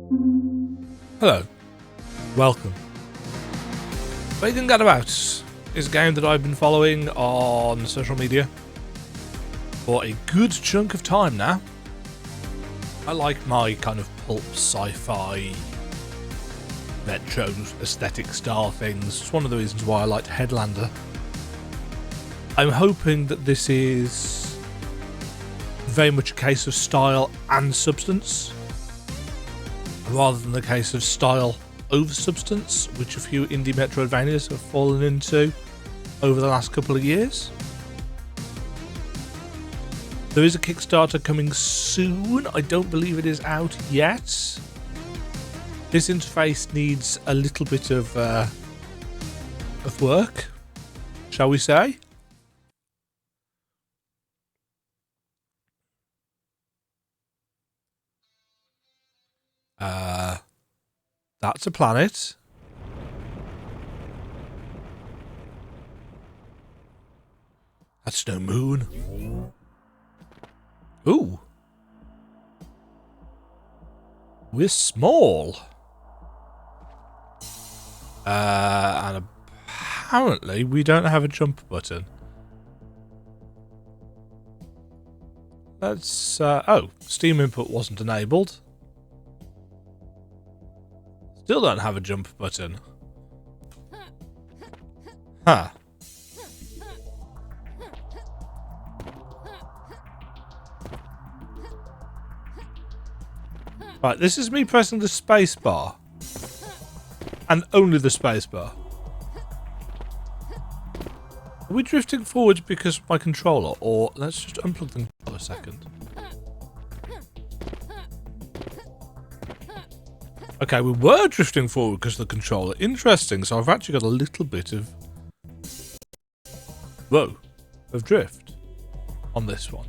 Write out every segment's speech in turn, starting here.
Hello, welcome. Raygun Gadabout is a game that I've been following on social media for a good chunk of time now. I like my kind of pulp sci-fi retro aesthetic style things. It's one of the reasons why I liked Headlander. I'm hoping that this is very much a case of style and substance, rather than the case of style over substance, which a few indie Metroidvanias have fallen into over the last couple of years. There is a Kickstarter coming soon. I don't believe it is out yet. This interface needs a little bit of work, shall we say. That's a planet. That's no moon. Ooh. We're small. And apparently we don't have a jump button. Let's, oh, Steam input wasn't enabled. Still don't have a jump button. Huh. Right, this is me pressing the space bar. And only the space bar. Are we drifting forward because of my controller? Or let's just unplug the controller a second. Okay, we were drifting forward because of the controller. Interesting, so I've actually got a little bit of... Whoa. Of drift. On this one.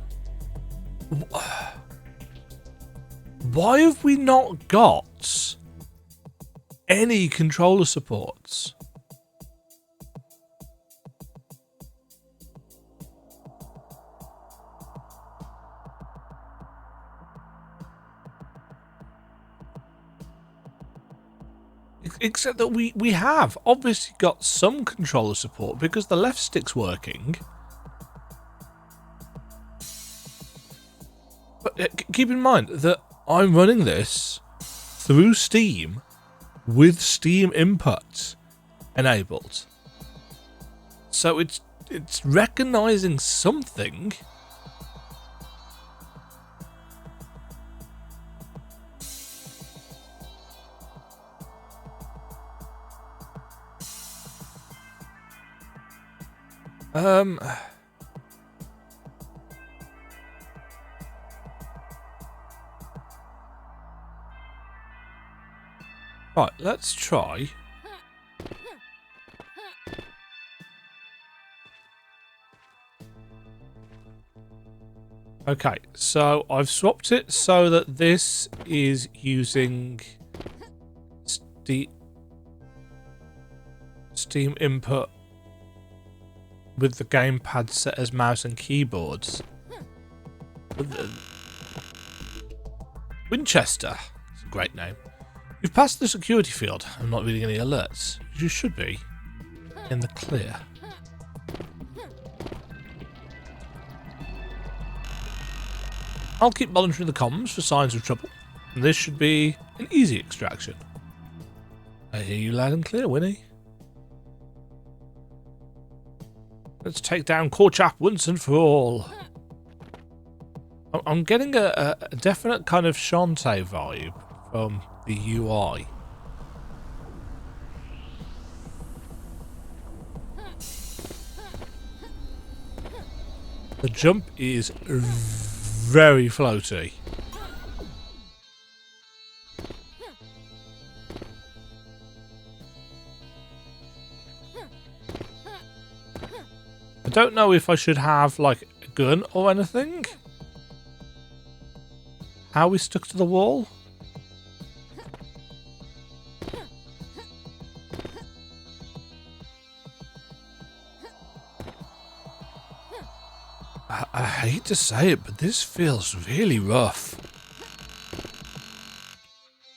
Why have we not got any controller supports? Except that we have obviously got some controller support because the left stick's working. But keep in mind that I'm running this through Steam with Steam input enabled. So it's recognizing something. Right, let's try. Okay, so I've swapped it so that this is using Steam input with the gamepad set as mouse and keyboards. Winchester. It's a great name. You've passed the security field. I'm not reading any alerts. You should be in the clear. I'll keep monitoring the comms for signs of trouble. And this should be an easy extraction. I hear you loud and clear, Winnie. Let's take down Corchap once and for all. I'm getting a definite kind of Shantae vibe from the UI. The jump is very floaty. I don't know if I should have like a gun or anything. How are we stuck to the wall? I hate to say it, but this feels really rough.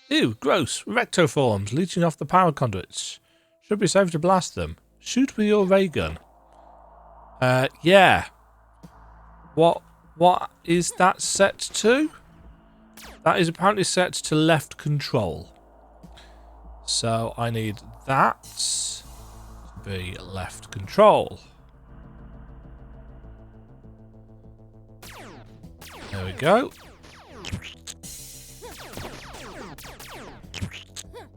Ew, gross. Rectoforms leeching off the power conduits. Should be safe to blast them. Shoot with your ray gun. Yeah. What is that set to? That is apparently set to left control. So I need that to be left control. There we go.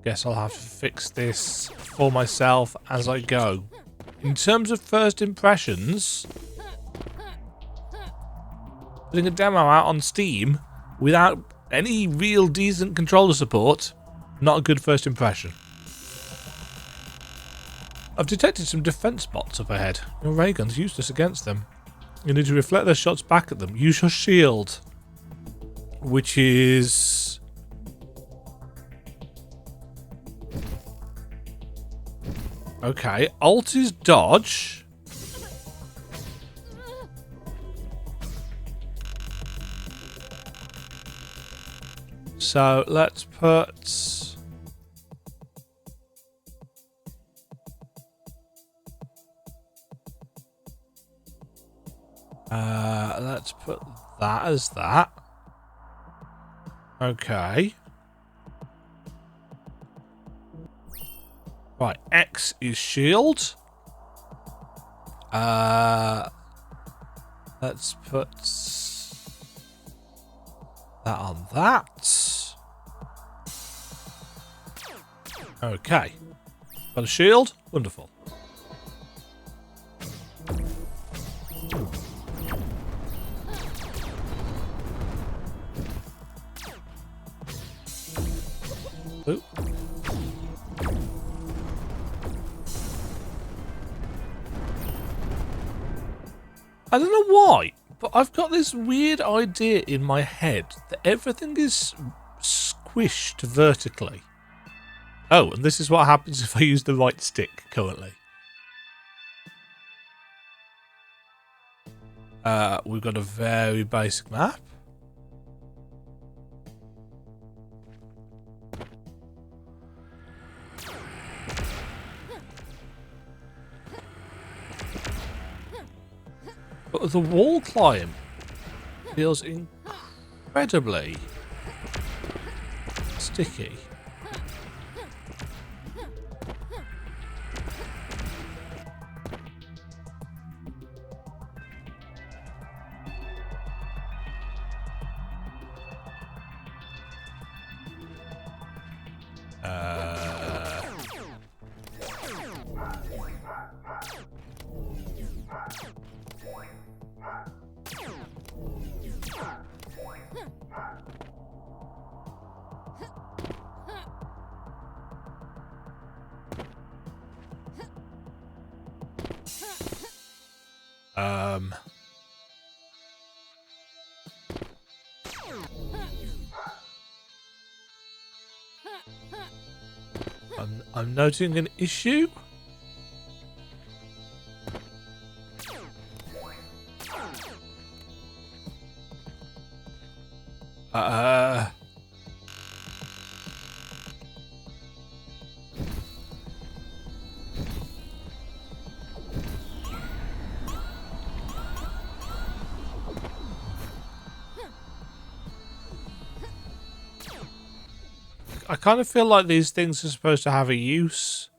Guess I'll have to fix this for myself as I go. In terms of first impressions, putting a demo out on Steam without any real decent controller support, not a good first impression. I've detected some defense bots up ahead. Your ray gun's useless against them. You need to reflect their shots back at them. Use your shield, which is... okay, alt is dodge. So let's put... let's put that as that. Okay. Right, X is shield. Let's put that on that. Okay. Got a shield? Wonderful. Ooh. I don't know why, but I've got this weird idea in my head that everything is squished vertically. Oh, and this is what happens if I use the right stick currently. We've got a very basic map. But the wall climb feels incredibly sticky. I'm noting an issue. I kind of feel like these things are supposed to have a use.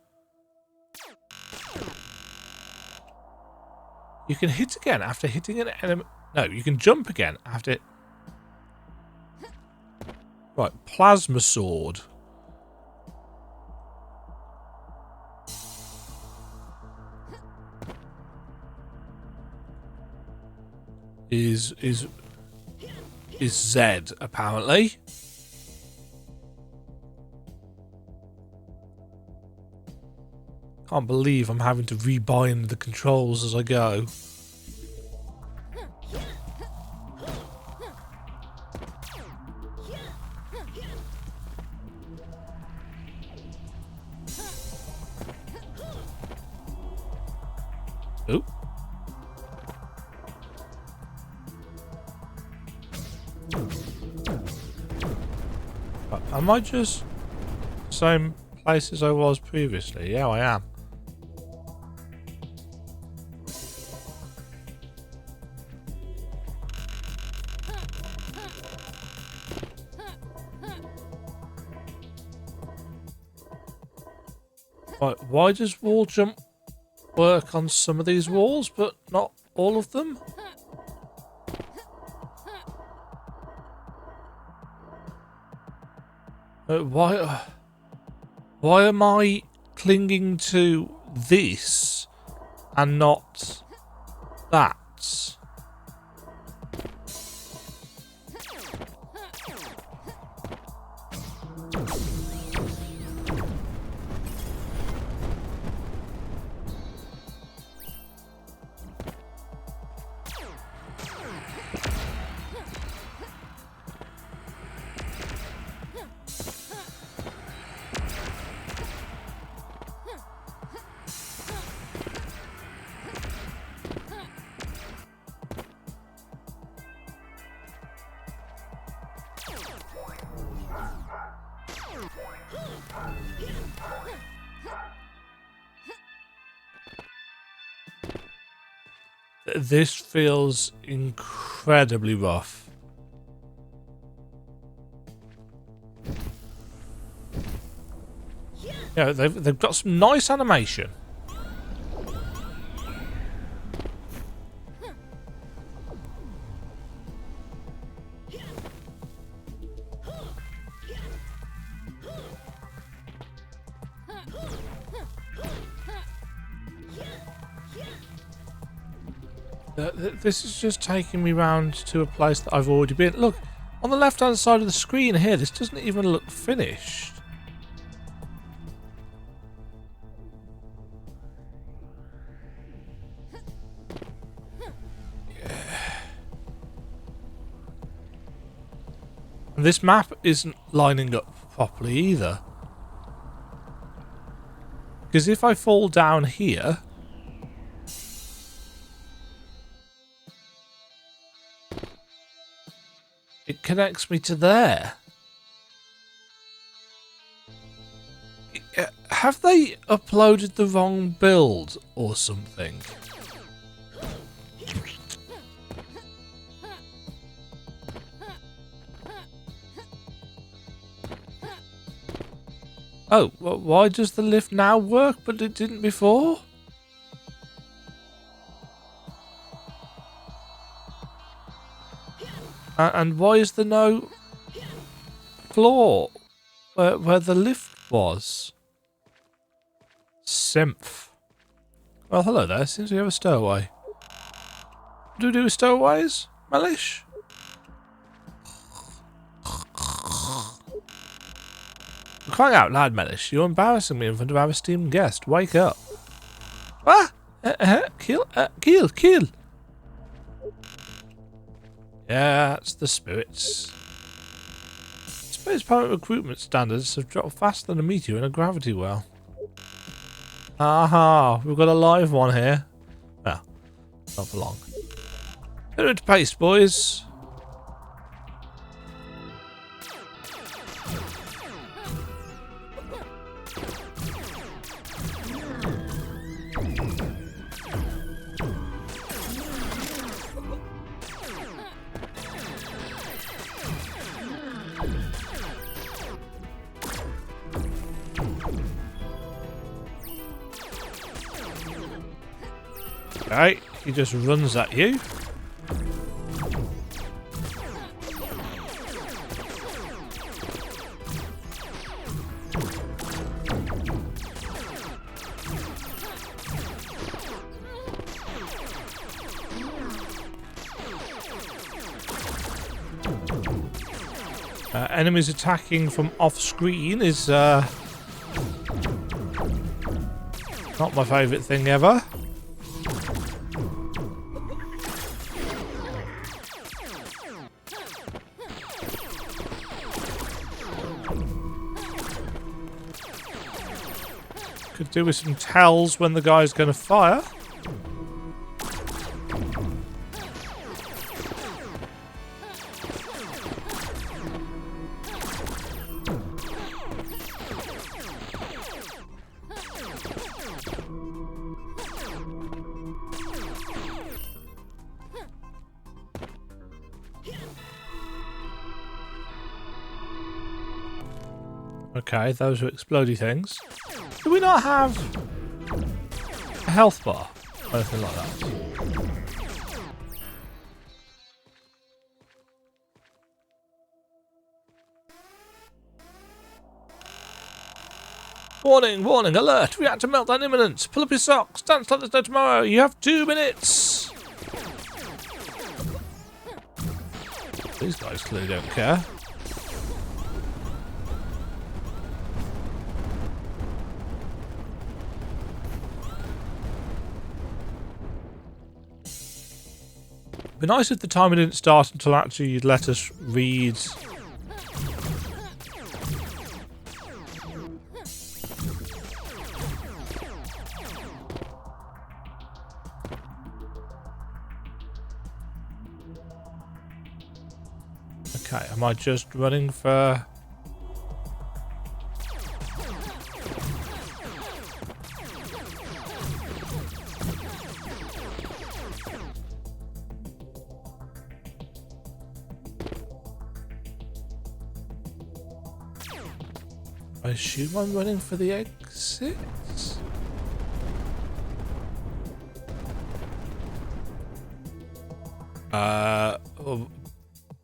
You can hit again after hitting an enemy. No, you can jump again after... Right, plasma sword. Is Z, apparently. Can't believe I'm having to rebind the controls as I go. Ooh. Am I just same place as I was previously? Yeah, I am. Right, why does wall jump work on some of these walls, but not all of them? Why am I clinging to this and not that? This feels incredibly rough. Yeah, they've got some nice animation. This is just taking me round to a place that I've already been. Look, on the left-hand side of the screen here, this doesn't even look finished. And this map isn't lining up properly either. Because if I fall down here... it connects me to there. Have they uploaded the wrong build or something? Oh, well, why does the lift now work but it didn't before? And why is there no floor where the lift was? Symph. Well, hello there. Seems we have a stowaway. What do we do with stowaways, Mellish? Crying out loud, Mellish. You're embarrassing me in front of our esteemed guest. Wake up. Ah! Kill. Yeah, that's the spirits. I suppose pirate recruitment standards have dropped faster than a meteor in a gravity well. Aha, we've got a live one here. Well, not for long. Get into pace, boys. Okay, he just runs at you. Enemies attacking from off screen is not my favourite thing ever. Could do with some tells when the guy's going to fire. Okay, those are explodey things. Do we not have a health bar? Or anything like that? Warning, warning, alert! Reactor meltdown imminent! Pull up your socks! Dance like there's no tomorrow! You have 2 minutes! These guys clearly don't care. It'd be nice if the timer didn't start until actually you'd let us read. Okay, am I just running for... I assume I'm running for the exit?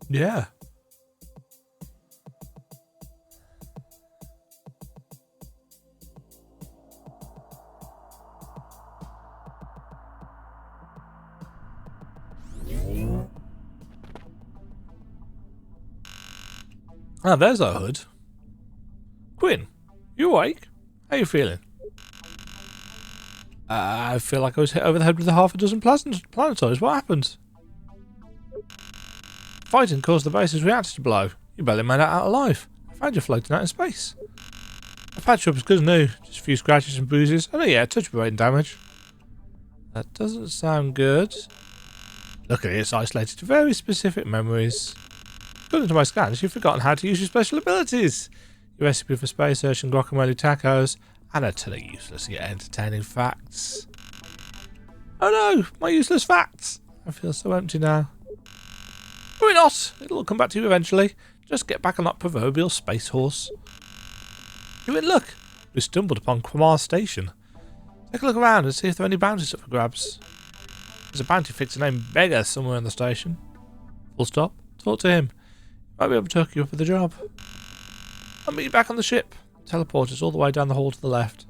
Yeah. Ah, there's our hood. Quinn, you awake? How you feeling? I feel like I was hit over the head with half a dozen planetoids. What happened? Fighting caused the base's reactor to blow. You barely made it out alive. I found you floating out in space. I patched you up as good as new. Just a few scratches and bruises. Oh yeah, touch brain damage. That doesn't sound good. Luckily, it's isolated to very specific memories. According to my scans, you've forgotten how to use your special abilities. Your recipe for space search and guacamole tacos, and a ton of useless yet entertaining facts. Oh no, my useless facts! I feel so empty now. Worry not, it'll all come back to you eventually. Just get back on that proverbial space horse. You're in luck. We stumbled upon Quamar Station. Take a look around and see if there are any bounties up for grabs. There's a bounty fixer named Beggar somewhere in the station. Full stop. Talk to him. Might be able to hook you up with a job. I'll meet you back on the ship. Teleport us all the way down the hall to the left.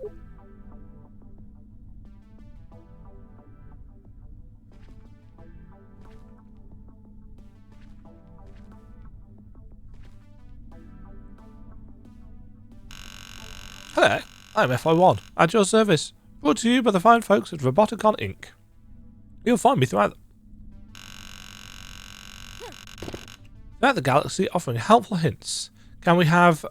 Hello, I'm FI1, at your service. Brought to you by the fine folks at Roboticon Inc. You'll find me throughout the galaxy offering helpful hints. Can we have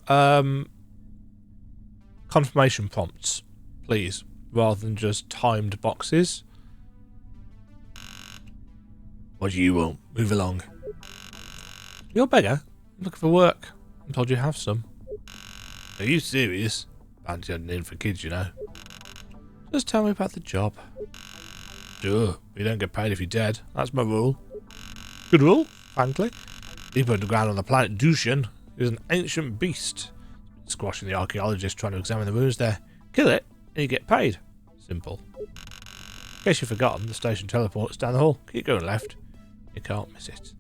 confirmation prompts, please, rather than just timed boxes? What do you want? Move along. You're a beggar. I'm looking for work. I'm told you have some. Are you serious? Bounty hunting in for kids, you know. Just tell me about the job. Sure, you don't get paid if you're dead. That's my rule. Good rule, frankly. Deep underground on the planet Dushan is an ancient beast. Squashing the archaeologists trying to examine the ruins there. Kill it, and you get paid. Simple. In case you've forgotten, the station teleports down the hall. Keep going left. You can't miss it.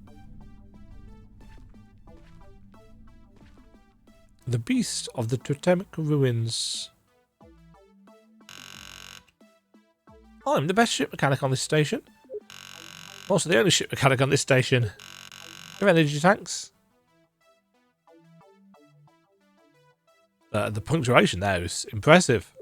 The beast of the totemic ruins. I'm the best ship mechanic on this station. Also the only ship mechanic on this station. You have energy tanks? The punctuation there is impressive.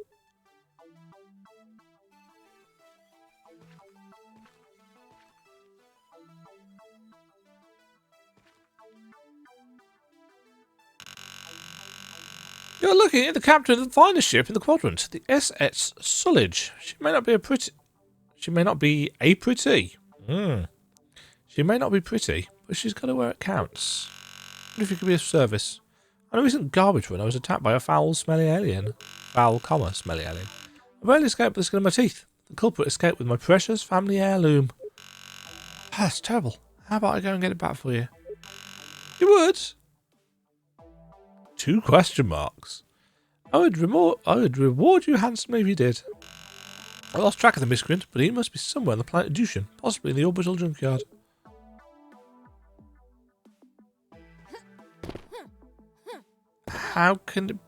You're looking at the captain of the finest ship in the quadrant, the SS Sullage. She may not be pretty. She may not be pretty, but she's got it where it counts. What if you could be of service? On a recent garbage run, I was attacked by a foul, smelly alien. Smelly alien. I barely escaped with the skin of my teeth. The culprit escaped with my precious family heirloom. That's terrible. How about I go and get it back for you? You would? 2 question marks. I would reward you handsomely if you did. I lost track of the miscreant, but he must be somewhere on the planet Dushan, possibly in the orbital junkyard. How can it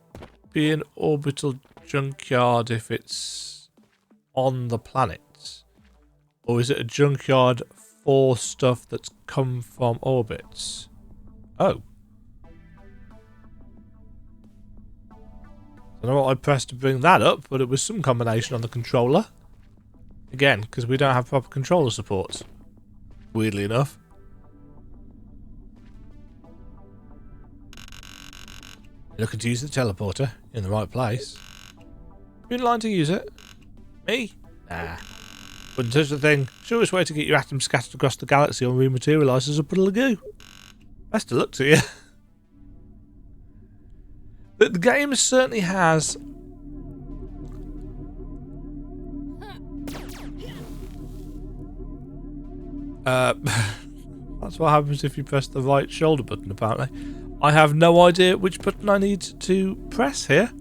be an orbital junkyard if it's on the planet? Or is it a junkyard for stuff that's come from orbits? Oh. I don't know what I pressed to bring that up, but it was some combination on the controller. Again, because we don't have proper controller support. Weirdly enough. You're looking to use the teleporter in the right place. You in line to use it? Me? Nah. Wouldn't touch the thing. Surest way to get your atoms scattered across the galaxy or rematerialise as a puddle of goo. Best of luck to you. The game certainly has that's what happens if you press the right shoulder button, apparently. I have no idea which button I need to press here.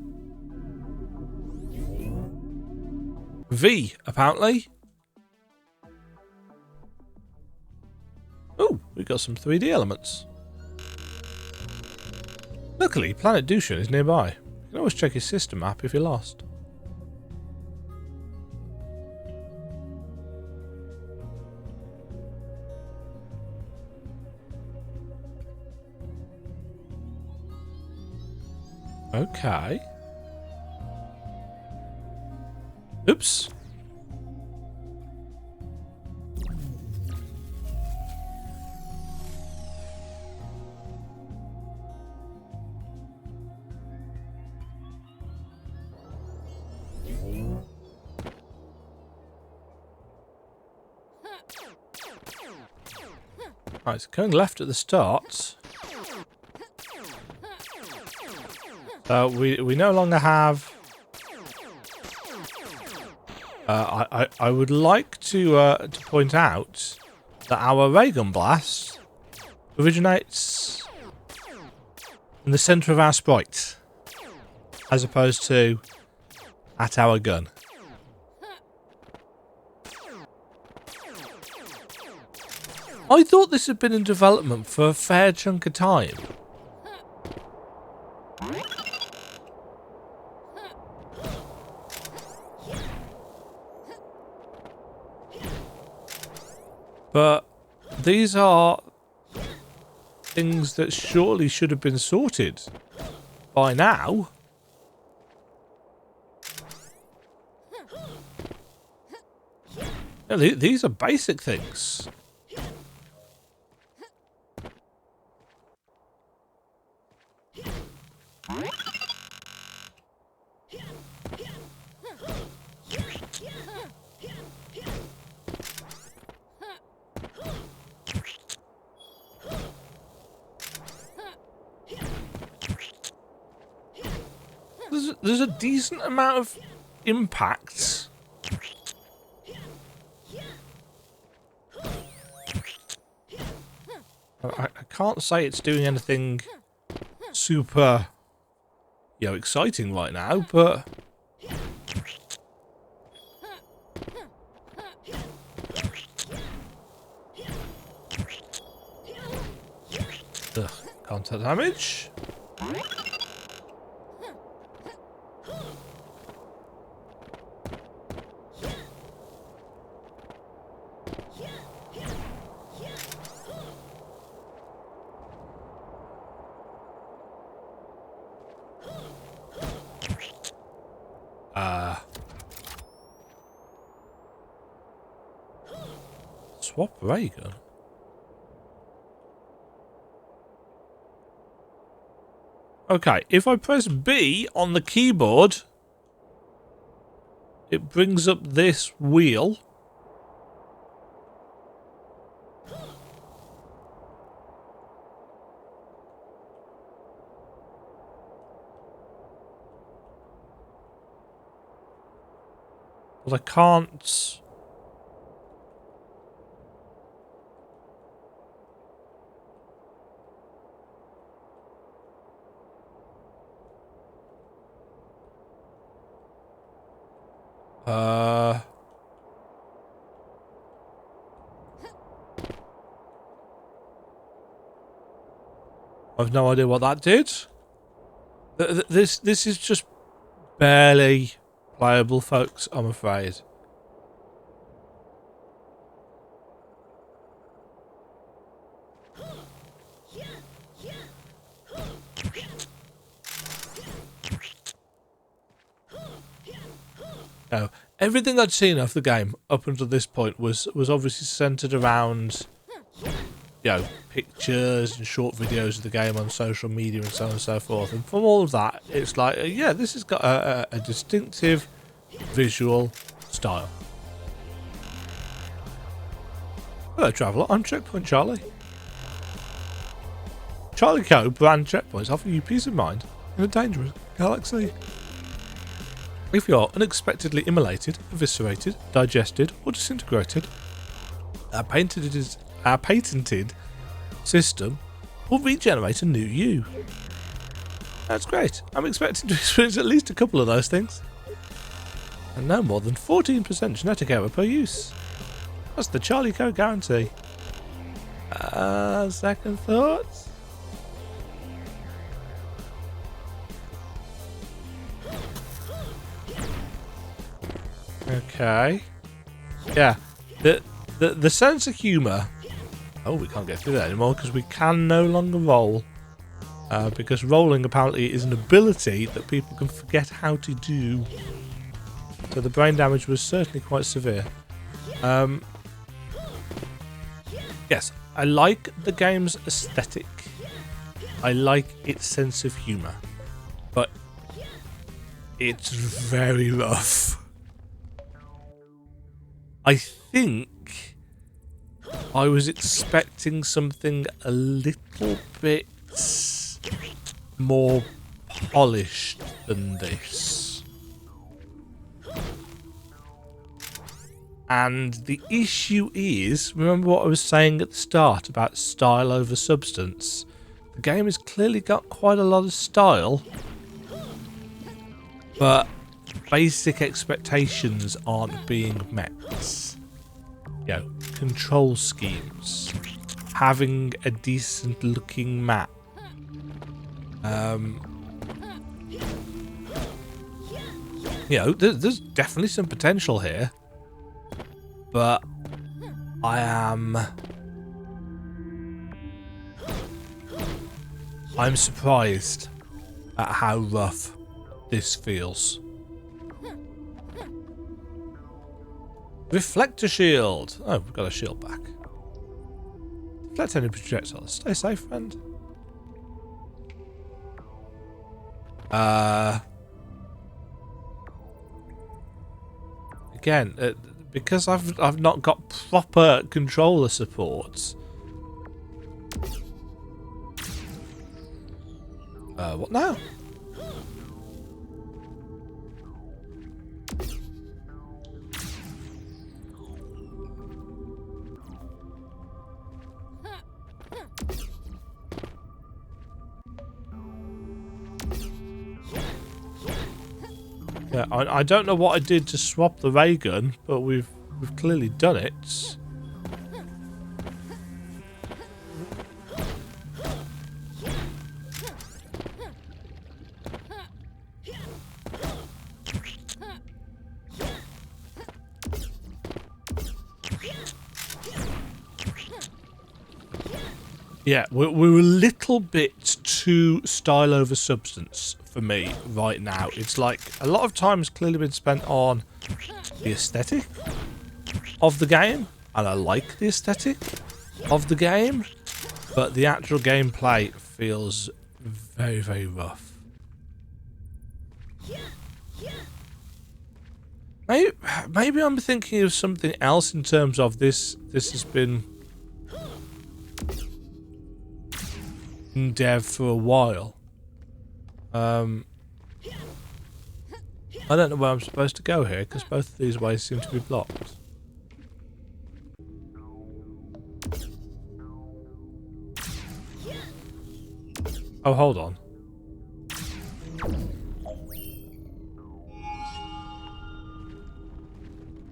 V, apparently. Oh, we got some 3D elements. Luckily, Planet Dushan is nearby. You can always check his system map if you're lost. Okay. Oops. Right, so going left at the start. We no longer have. I would like to point out that our Raygun blast originates in the centre of our sprite, as opposed to at our gun. I thought this had been in development for a fair chunk of time. But these are things that surely should have been sorted by now. No, these are basic things. There's a decent amount of impact. I can't say it's doing anything super, exciting right now, but ugh, contact damage. Swap Raygun. Okay, if I press B on the keyboard, it brings up this wheel. But I can't. I've no idea what that did. This is just barely playable, folks, I'm afraid. No, everything I'd seen of the game up until this point was obviously centered around, you know, pictures and short videos of the game on social media and so on and so forth. And from all of that, it's like, yeah, this has got a distinctive visual style. Hello, traveller. I'm Checkpoint Charlie. Charlie Co. brand checkpoints offer you peace of mind in a dangerous galaxy. If you're unexpectedly immolated, eviscerated, digested, or disintegrated, our patented system will regenerate a new you. That's great. I'm expecting to experience at least a couple of those things. And no more than 14% genetic error per use. That's the Charlie Co guarantee. Second thoughts? Okay. Yeah. The sense of humour. Oh, we can't get through that anymore because we can no longer roll. Because rolling apparently is an ability that people can forget how to do. So the brain damage was certainly quite severe. Yes, I like the game's aesthetic. I like its sense of humour. But it's very rough. I think I was expecting something a little bit more polished than this. And the issue is, remember what I was saying at the start about style over substance? The game has clearly got quite a lot of style, but basic expectations aren't being met. You know, control schemes, having a decent looking map, you know, there's definitely some potential here, but I'm surprised at how rough this feels. Reflector shield. Oh, we've got a shield back. Deflect any projectiles. Stay safe, friend. Again, because I've not got proper controller support. What now? Yeah, I don't know what I did to swap the ray gun, but we've clearly done it. Yeah, we're a little bit too style over substance for me right now. It's like a lot of time has clearly been spent on the aesthetic of the game, and I like the aesthetic of the game, but the actual gameplay feels very, very rough. Maybe I'm thinking of something else in terms of this. This has been in dev for a while. I don't know where I'm supposed to go here because both of these ways seem to be blocked. Oh, hold on.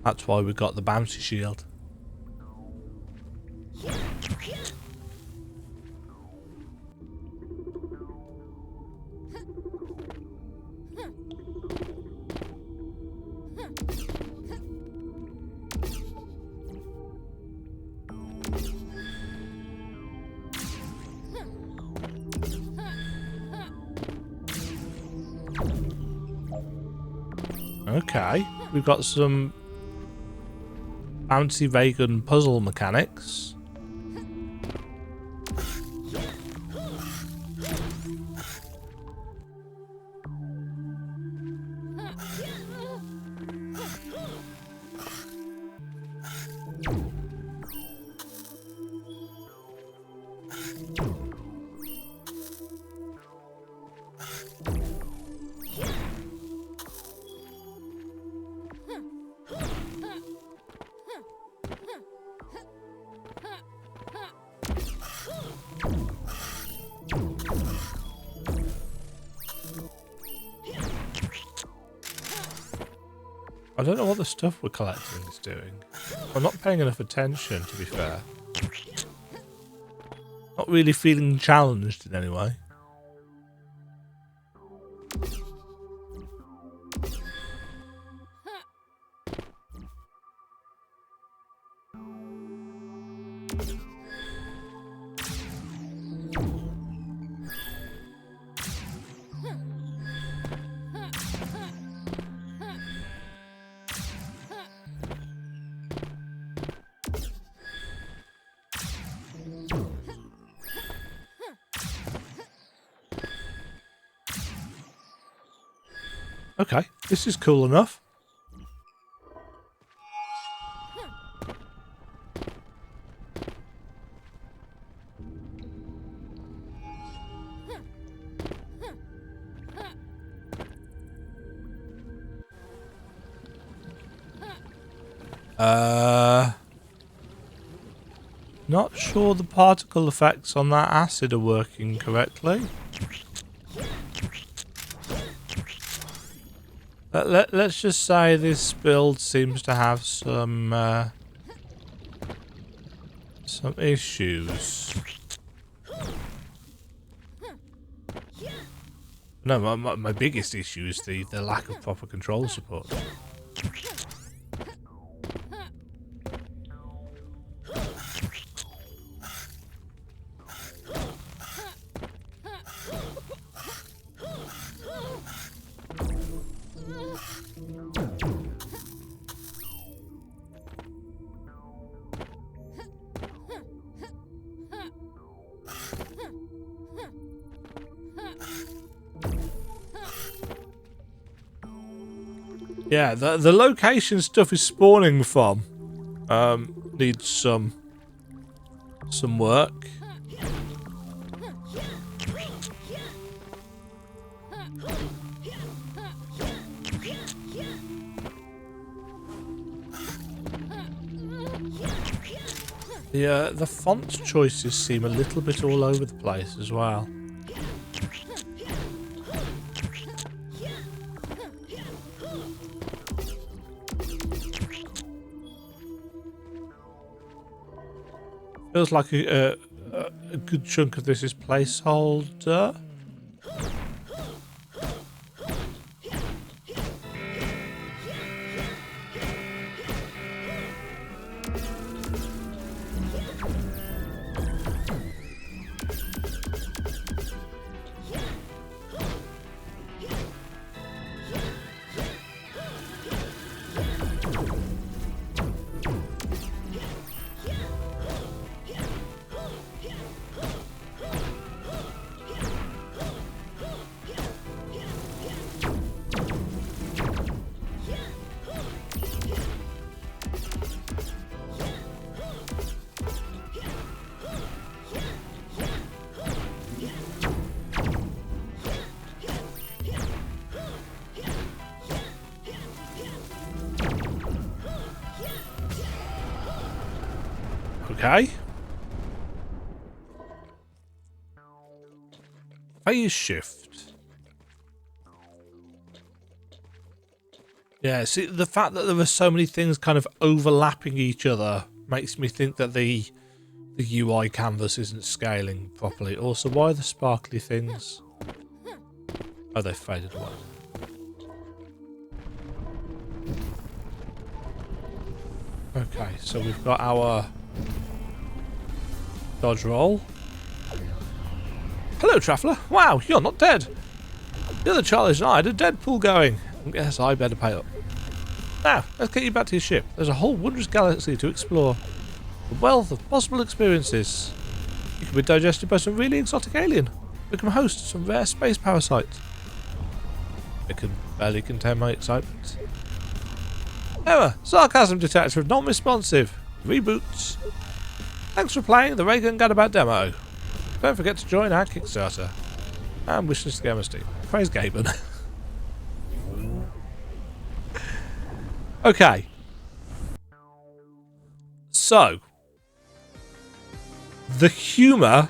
That's why we got the bouncy shield. Okay, we've got some bouncy Raygun puzzle mechanics. I don't know what the stuff we're collecting is doing. I'm not paying enough attention, to be fair. Not really feeling challenged in any way. Okay, this is cool enough. Not sure the particle effects on that acid are working correctly. Let's just say this build seems to have some issues. No, my biggest issue is the lack of proper control support. Yeah, the location stuff is spawning from needs some work. The font choices seem a little bit all over the place as well. Feels like a good chunk of this is placeholder. Okay. Phase shift. Yeah, see, the fact that there are so many things kind of overlapping each other makes me think that the UI canvas isn't scaling properly. Also, why are the sparkly things? Oh, they faded away. Okay, so we've got our dodge roll. Hello, traveller. Wow, you're not dead. The other Charlies and I had a Deadpool going. I guess I better pay up. Now, let's get you back to your ship. There's a whole wondrous galaxy to explore. A wealth of possible experiences. You can be digested by some really exotic alien. Become host to some rare space parasites. I can barely contain my excitement. Error. Sarcasm detector not responsive. Reboot. Thanks for playing the Raygun Gadabout demo. Don't forget to join our Kickstarter. And wishlist Gamer Steam. Praise Gaben. Okay. So. The humour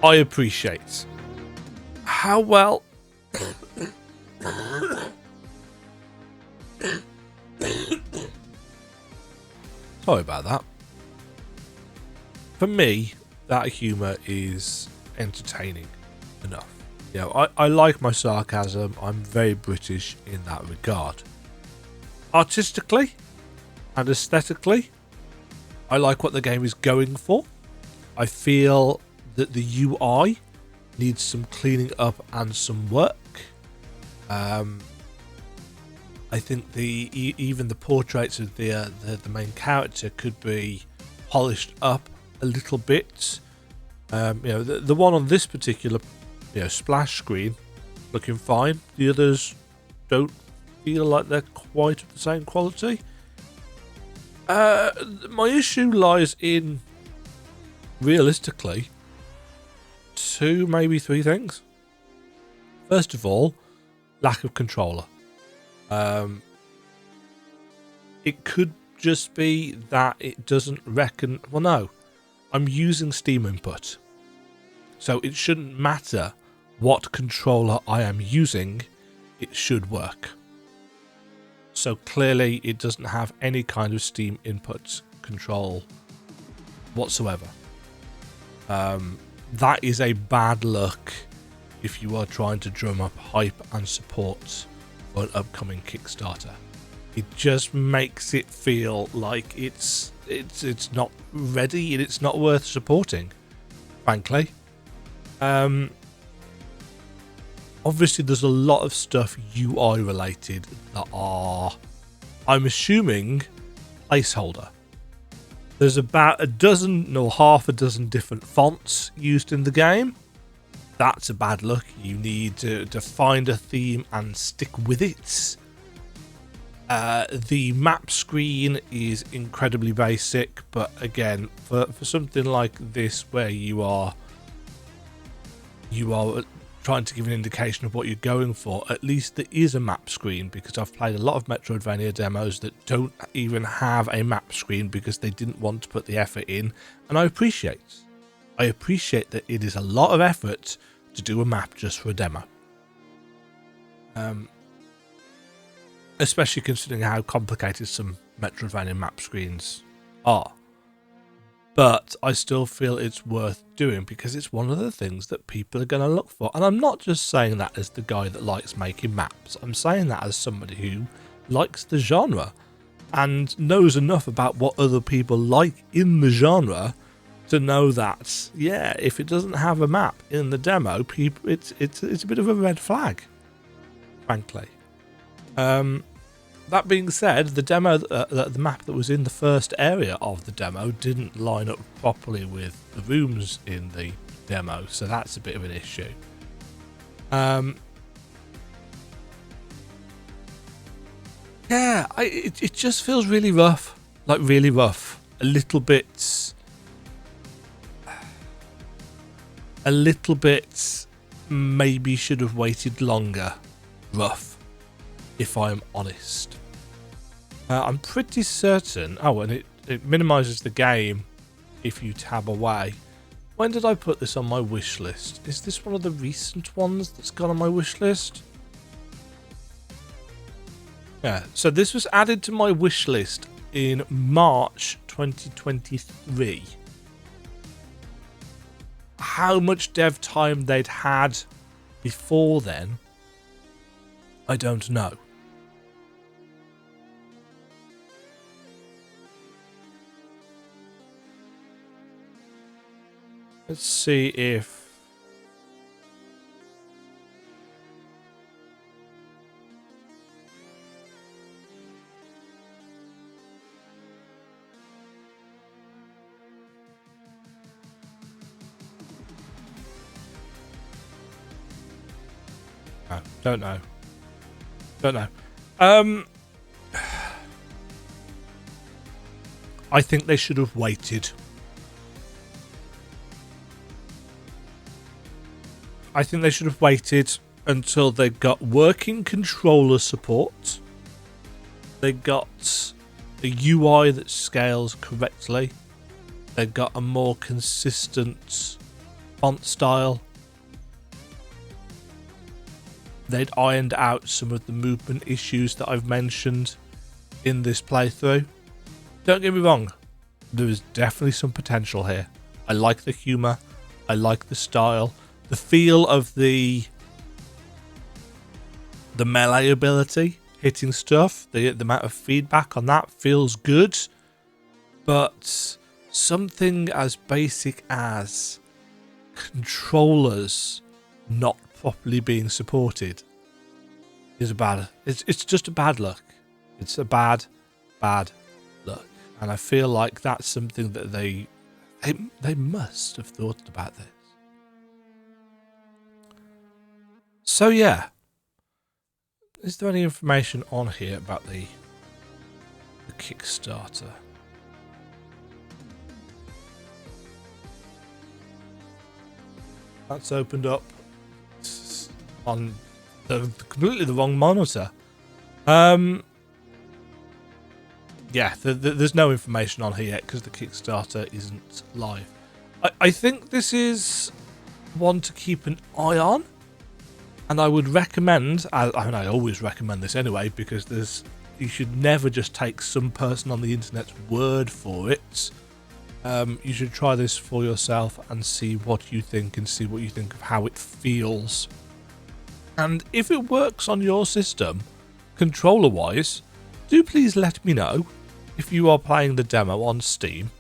I appreciate. How well... Sorry about that. For me, that humour is entertaining enough. You know, I like my sarcasm. I'm very British in that regard. Artistically and aesthetically, I like what the game is going for. I feel that the UI needs some cleaning up and some work. I think even the portraits of the main character could be polished up a little bit. You know, the one on this particular splash screen looking fine. The others don't feel like they're quite of the same quality. My issue lies in, realistically, 2, maybe 3 things. First of all, lack of controller. It could just be that it doesn't reckon... Well, no. I'm using Steam input. So it shouldn't matter what controller I am using. It should work. So clearly it doesn't have any kind of Steam input control whatsoever. That is a bad look if you are trying to drum up hype and support for an upcoming Kickstarter. It just makes it feel like it's not ready and it's not worth supporting, frankly. Obviously there's a lot of stuff UI related that are, I'm assuming, placeholder. There's about a dozen or half a dozen different fonts used in the game. That's a bad look. You need to find a theme and stick with it. The map screen is incredibly basic, but again, for something like this where you are trying to give an indication of what you're going for, at least there is a map screen, because I've played a lot of Metroidvania demos that don't even have a map screen because they didn't want to put the effort in, and I appreciate that it is a lot of effort to do a map just for a demo. Especially considering how complicated some Metroidvania map screens are. But I still feel it's worth doing because it's one of the things that people are going to look for. And I'm not just saying that as the guy that likes making maps. I'm saying that as somebody who likes the genre and knows enough about what other people like in the genre to know that, yeah, if it doesn't have a map in the demo, people, it's a bit of a red flag, frankly. That being said, the demo, the map that was in the first area of the demo didn't line up properly with the rooms in the demo, so that's a bit of an issue. Yeah, it just feels really rough, like really rough. A little bit maybe should have waited longer. Rough, if I'm honest. I'm pretty certain... Oh, and it minimises the game if you tab away. When did I put this on my wish list? Is this one of the recent ones that's gone on my wish list? Yeah, so this was added to my wish list in March 2023. How much dev time they'd had before then, I don't know. Let's see if... No, don't know. Don't know. I think they should have waited. I think they should have waited until they got working controller support. They got a UI that scales correctly. They got a more consistent font style. They'd ironed out some of the movement issues that I've mentioned in this playthrough. Don't get me wrong, there is definitely some potential here. I like the humour, I like the style, the feel of the melee ability, hitting stuff, the amount of feedback on that feels good, but something as basic as controllers not properly being supported is it's just a bad look. It's a bad look, and I feel like that's something that they must have thought about this. So yeah, is there any information on here about the Kickstarter? That's opened up on completely the wrong monitor. Yeah, there's no information on here yet because the Kickstarter isn't live. I think this is one to keep an eye on, and I would recommend, I always recommend this anyway, because you should never just take some person on the internet's word for it. You should try this for yourself and see what you think, and see what you think of how it feels. And if it works on your system, controller-wise, do please let me know if you are playing the demo on Steam,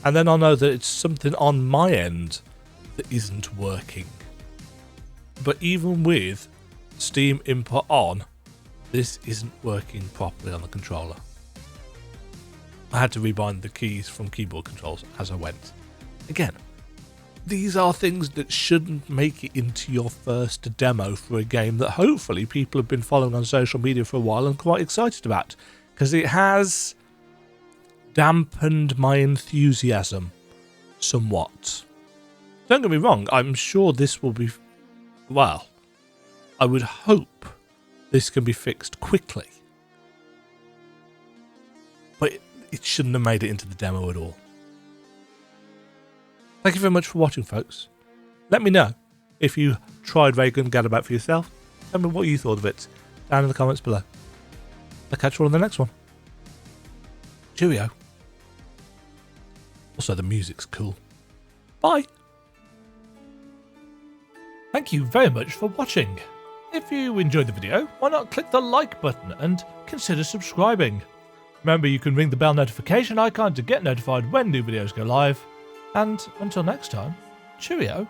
and then I'll know that it's something on my end that isn't working. But even with Steam input on, this isn't working properly on the controller. I had to rebind the keys from keyboard controls as I went. Again, these are things that shouldn't make it into your first demo for a game that hopefully people have been following on social media for a while and quite excited about, because it has dampened my enthusiasm somewhat. Don't get me wrong, I'm sure this will be... Well, I would hope this can be fixed quickly. But it shouldn't have made it into the demo at all. Thank you very much for watching, folks. Let me know if you tried Raygun Gadabout for yourself. Tell me what you thought of it down in the comments below. I'll catch you all in the next one. Cheerio. Also, the music's cool. Bye. Thank you very much for watching. If you enjoyed the video, why not click the like button and consider subscribing. Remember, you can ring the bell notification icon to get notified when new videos go live. And until next time, cheerio.